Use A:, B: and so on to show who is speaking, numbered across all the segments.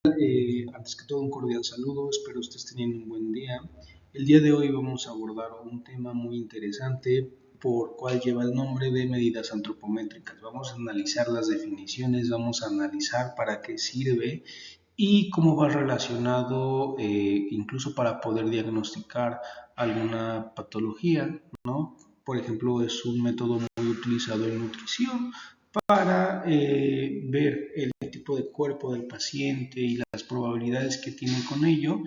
A: Antes que todo, un cordial saludo, espero estés teniendo un buen día. El día de hoy vamos a abordar un tema muy interesante por cual lleva el nombre de medidas antropométricas. Vamos a analizar las definiciones, vamos a analizar para qué sirve y cómo va relacionado incluso para poder diagnosticar alguna patología, ¿no? Por ejemplo, es un método muy utilizado en nutrición para ver el tipo de cuerpo del paciente y las probabilidades que tiene con ello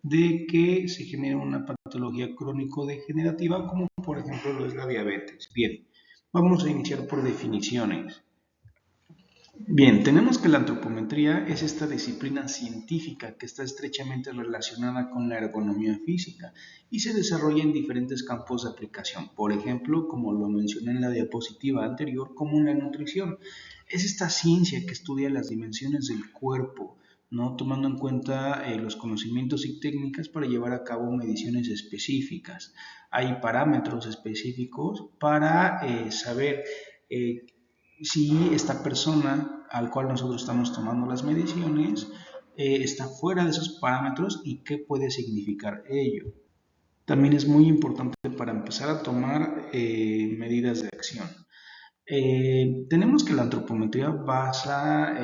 A: de que se genere una patología crónico-degenerativa como por ejemplo lo es la diabetes. Bien, vamos a iniciar por definiciones. Bien, tenemos que la antropometría es esta disciplina científica que está estrechamente relacionada con la ergonomía física y se desarrolla en diferentes campos de aplicación. Por ejemplo, como lo mencioné en la diapositiva anterior, como en la nutrición. Es esta ciencia que estudia las dimensiones del cuerpo, ¿no? Tomando en cuenta los conocimientos y técnicas para llevar a cabo mediciones específicas. Hay parámetros específicos para saber eh, si esta persona al cual nosotros estamos tomando las mediciones está fuera de esos parámetros y qué puede significar ello. También es muy importante para empezar a tomar medidas de acción. Tenemos que la antropometría basa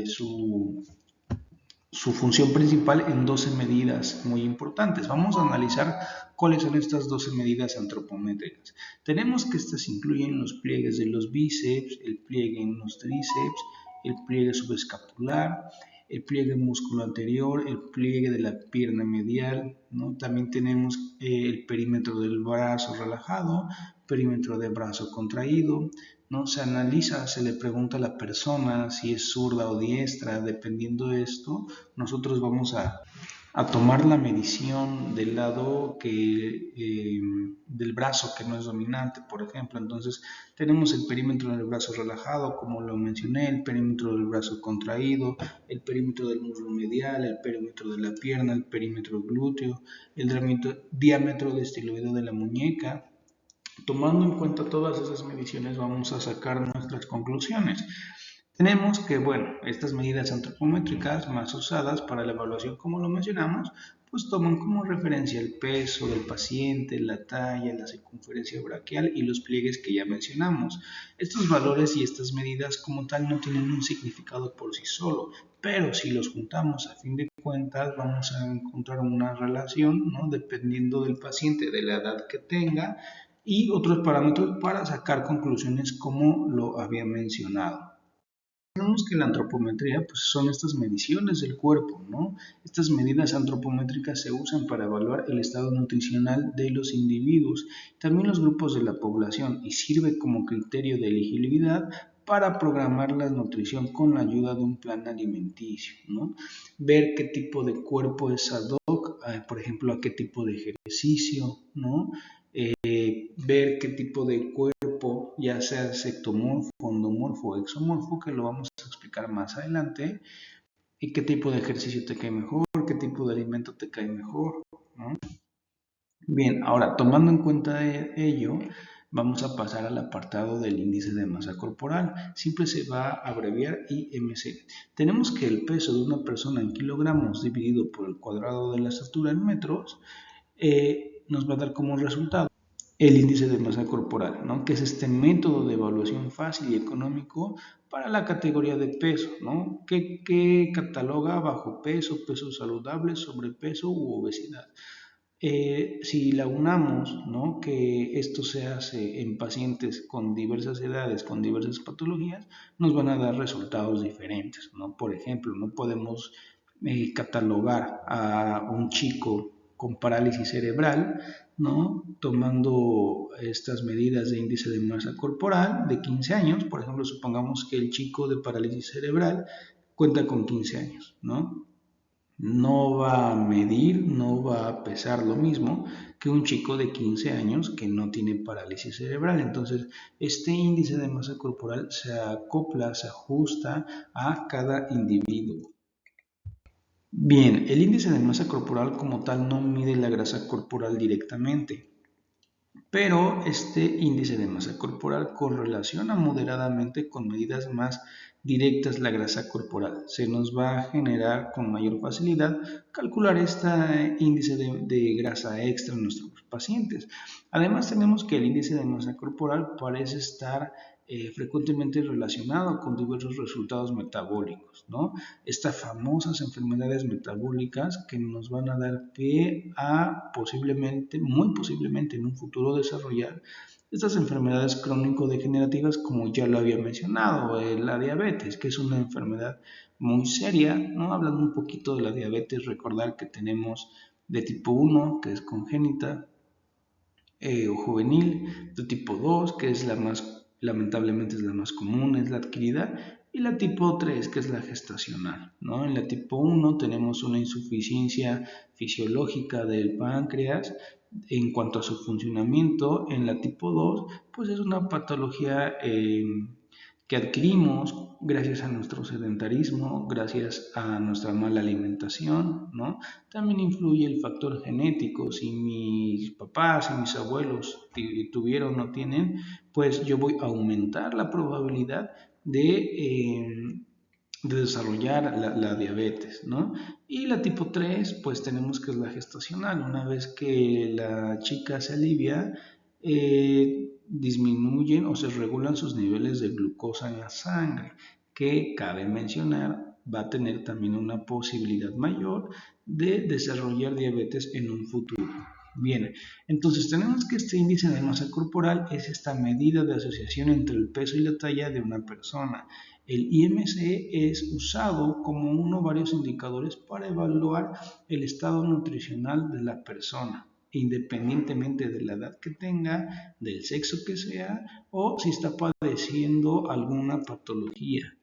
A: su función principal en 12 medidas muy importantes. Vamos a analizar cuáles son estas 12 medidas antropométricas. Tenemos que estas incluyen los pliegues de los bíceps, el pliegue en los tríceps, el pliegue subescapular, el pliegue músculo anterior, el pliegue de la pierna medial, ¿no? También tenemos el perímetro del brazo relajado, perímetro del brazo contraído, ¿no? Se analiza, se le pregunta a la persona si es zurda o diestra, dependiendo de esto, nosotros vamos a tomar la medición del lado del brazo que no es dominante, por ejemplo. Entonces tenemos el perímetro del brazo relajado, como lo mencioné, el perímetro del brazo contraído, el perímetro del muslo medial, el perímetro de la pierna, el perímetro glúteo, el diámetro de estiloide de la muñeca. Tomando en cuenta todas esas mediciones vamos a sacar nuestras conclusiones. Tenemos que, bueno, estas medidas antropométricas más usadas para la evaluación, como lo mencionamos, pues toman como referencia el peso del paciente, la talla, la circunferencia braquial y los pliegues que ya mencionamos. Estos valores y estas medidas como tal no tienen un significado por sí solo, pero si los juntamos a fin de cuentas vamos a encontrar una relación, ¿no? Dependiendo del paciente, de la edad que tenga y otros parámetros para sacar conclusiones como lo había mencionado. Sabemos que la antropometría pues, son estas mediciones del cuerpo, ¿no? Estas medidas antropométricas se usan para evaluar el estado nutricional de los individuos, también los grupos de la población y sirve como criterio de elegibilidad para programar la nutrición con la ayuda de un plan alimenticio, ¿no? Ver qué tipo de cuerpo es ad hoc, por ejemplo, a qué tipo de ejercicio, ¿no? Ver qué tipo de cuerpo, ya sea sectomorfo, endomorfo o exomorfo, que lo vamos a explicar más adelante, y qué tipo de ejercicio te cae mejor, qué tipo de alimento te cae mejor, ¿no? Bien, ahora tomando en cuenta ello, vamos a pasar al apartado del índice de masa corporal. Siempre se va a abreviar IMC. Tenemos que el peso de una persona en kilogramos dividido por el cuadrado de la estatura en metros nos va a dar como resultado el índice de masa corporal, ¿no? Que es este método de evaluación fácil y económico para la categoría de peso, ¿no? que cataloga bajo peso, peso saludable, sobrepeso u obesidad. Si la unamos, ¿no? Que esto se hace en pacientes con diversas edades, con diversas patologías, nos van a dar resultados diferentes, ¿no? Por ejemplo, no podemos catalogar a un chico con parálisis cerebral, ¿no? Tomando estas medidas de índice de masa corporal de 15 años, por ejemplo, supongamos que el chico de parálisis cerebral cuenta con 15 años, ¿no? No va a medir, no va a pesar lo mismo que un chico de 15 años que no tiene parálisis cerebral. Entonces, este índice de masa corporal se acopla, se ajusta a cada individuo. Bien, el índice de masa corporal como tal no mide la grasa corporal directamente, pero este índice de masa corporal correlaciona moderadamente con medidas más directas la grasa corporal. Se nos va a generar con mayor facilidad calcular este índice de grasa extra en nuestros pacientes. Además, tenemos que el índice de masa corporal parece estar frecuentemente relacionado con diversos resultados metabólicos, ¿no? Estas famosas enfermedades metabólicas que nos van a dar pie a posiblemente, muy posiblemente en un futuro desarrollar estas enfermedades crónico-degenerativas, como ya lo había mencionado, la diabetes, que es una enfermedad muy seria, ¿no? Hablando un poquito de la diabetes, recordar que tenemos de tipo 1, que es congénita, o juvenil, de tipo 2, que es la más, lamentablemente es la más común, es la adquirida, y la tipo 3, que es la gestacional, ¿no? En la tipo 1 tenemos una insuficiencia fisiológica del páncreas en cuanto a su funcionamiento. En la tipo 2, pues es una patología que adquirimos gracias a nuestro sedentarismo, gracias a nuestra mala alimentación, ¿no? También influye el factor genético. Si mis papás y mis abuelos tuvieron o tienen, pues yo voy a aumentar la probabilidad de desarrollar la diabetes, ¿no? Y la tipo 3, pues tenemos que es la gestacional. Una vez que la chica se alivia, disminuyen o se regulan sus niveles de glucosa en la sangre, que cabe mencionar va a tener también una posibilidad mayor de desarrollar diabetes en un futuro. Bien, entonces tenemos que este índice de masa corporal es esta medida de asociación entre el peso y la talla de una persona. El IMC es usado como uno de varios indicadores para evaluar el estado nutricional de la persona, independientemente de la edad que tenga, del sexo que sea o si está padeciendo alguna patología.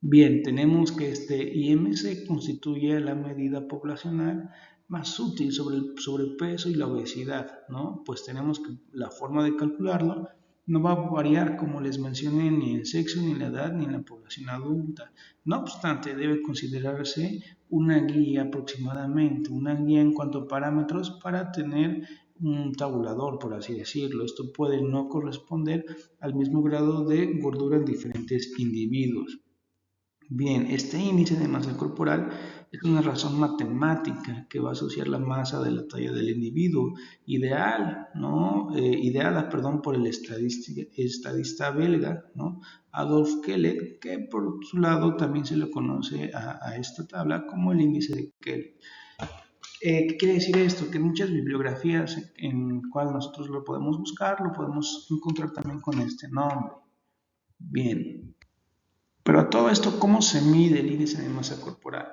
A: Bien, tenemos que este IMC constituye la medida poblacional más útil sobre el sobrepeso y la obesidad, ¿no? Pues tenemos que la forma de calcularlo no va a variar, como les mencioné, ni en sexo, ni en la edad, ni en la población adulta. No obstante, debe considerarse una guía aproximadamente, una guía en cuanto a parámetros para tener un tabulador, por así decirlo. Esto puede no corresponder al mismo grado de gordura en diferentes individuos. Bien, este índice de masa corporal es una razón matemática que va a asociar la masa de la talla del individuo, ideal, ¿no? Ideada, perdón, por el estadista belga, ¿no? Adolf Kellet, que por su lado también se le conoce a esta tabla como el índice de Kellet. ¿Qué quiere decir esto? Que en muchas bibliografías en cual nosotros lo podemos buscar, lo podemos encontrar también con este nombre. Bien, pero a todo esto, ¿cómo se mide el índice de masa corporal?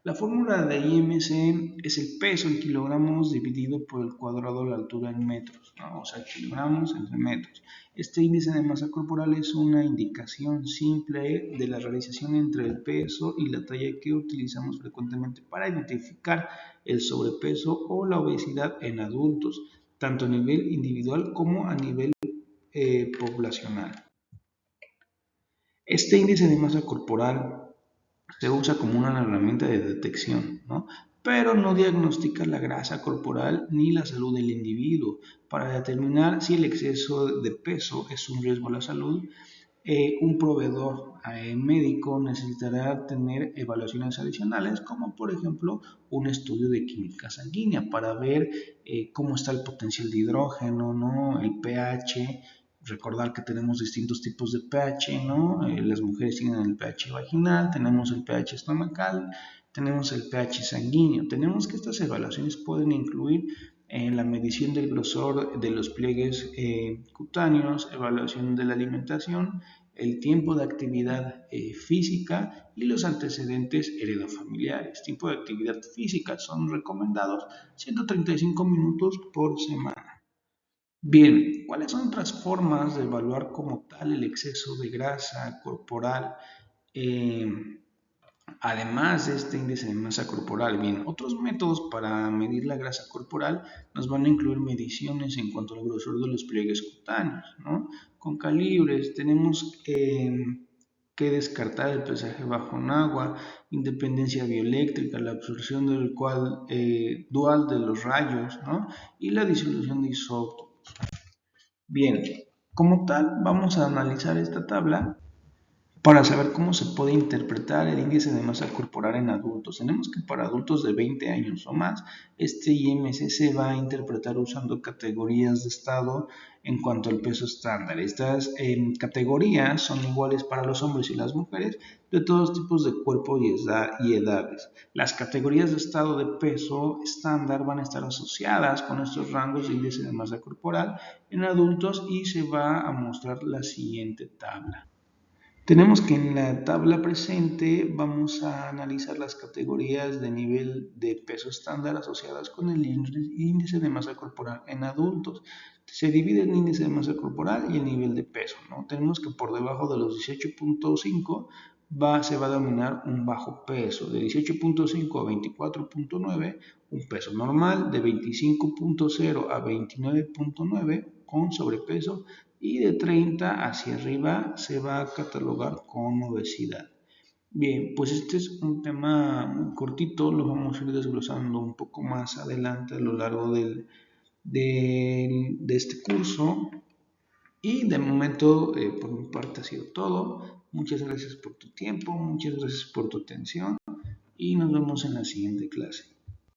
A: La fórmula de IMC es el peso en kilogramos dividido por el cuadrado de la altura en metros, ¿no? O sea, kilogramos entre metros. Este índice de masa corporal es una indicación simple de la realización entre el peso y la talla que utilizamos frecuentemente para identificar el sobrepeso o la obesidad en adultos, tanto a nivel individual como a nivel poblacional. Este índice de masa corporal se usa como una herramienta de detección, ¿no? Pero no diagnostica la grasa corporal ni la salud del individuo. Para determinar si el exceso de peso es un riesgo a la salud, un proveedor médico necesitará tener evaluaciones adicionales, como por ejemplo un estudio de química sanguínea para ver cómo está el potencial de hidrógeno, ¿no? El pH. Recordar que tenemos distintos tipos de pH, ¿no? Las mujeres tienen el pH vaginal, tenemos el pH estomacal, tenemos el pH sanguíneo. Tenemos que estas evaluaciones pueden incluir en la medición del grosor de los pliegues cutáneos, evaluación de la alimentación, el tiempo de actividad física y los antecedentes heredofamiliares. Tiempo de actividad física son recomendados 135 minutos por semana. Bien, ¿cuáles son otras formas de evaluar como tal el exceso de grasa corporal? Eh, Además de este índice de masa corporal, bien, otros métodos para medir la grasa corporal nos van a incluir mediciones en cuanto al grosor de los pliegues cutáneos, ¿no? Con calibres tenemos que descartar el pesaje bajo en agua, independencia bioeléctrica, la absorción del dual de los rayos, ¿no? Y la disolución de isótopos. Bien, como tal, vamos a analizar esta tabla Para saber cómo se puede interpretar el índice de masa corporal en adultos, tenemos que para adultos de 20 años o más, este IMC se va a interpretar usando categorías de estado en cuanto al peso estándar. Estas categorías son iguales para los hombres y las mujeres de todos tipos de cuerpo y edades. Las categorías de estado de peso estándar van a estar asociadas con estos rangos de índice de masa corporal en adultos y se va a mostrar la siguiente tabla. Tenemos que en la tabla presente vamos a analizar las categorías de nivel de peso estándar asociadas con el índice de masa corporal en adultos. Se divide el índice de masa corporal y el nivel de peso, ¿no? Tenemos que por debajo de los 18.5 se va a dominar un bajo peso, de 18.5 a 24.9 un peso normal, de 25.0 a 29.9 con sobrepeso y de 30 hacia arriba se va a catalogar con obesidad. Bien, pues este es un tema muy cortito, lo vamos a ir desglosando un poco más adelante a lo largo de este curso. Y de momento, por mi parte ha sido todo. Muchas gracias por tu tiempo, muchas gracias por tu atención y nos vemos en la siguiente clase.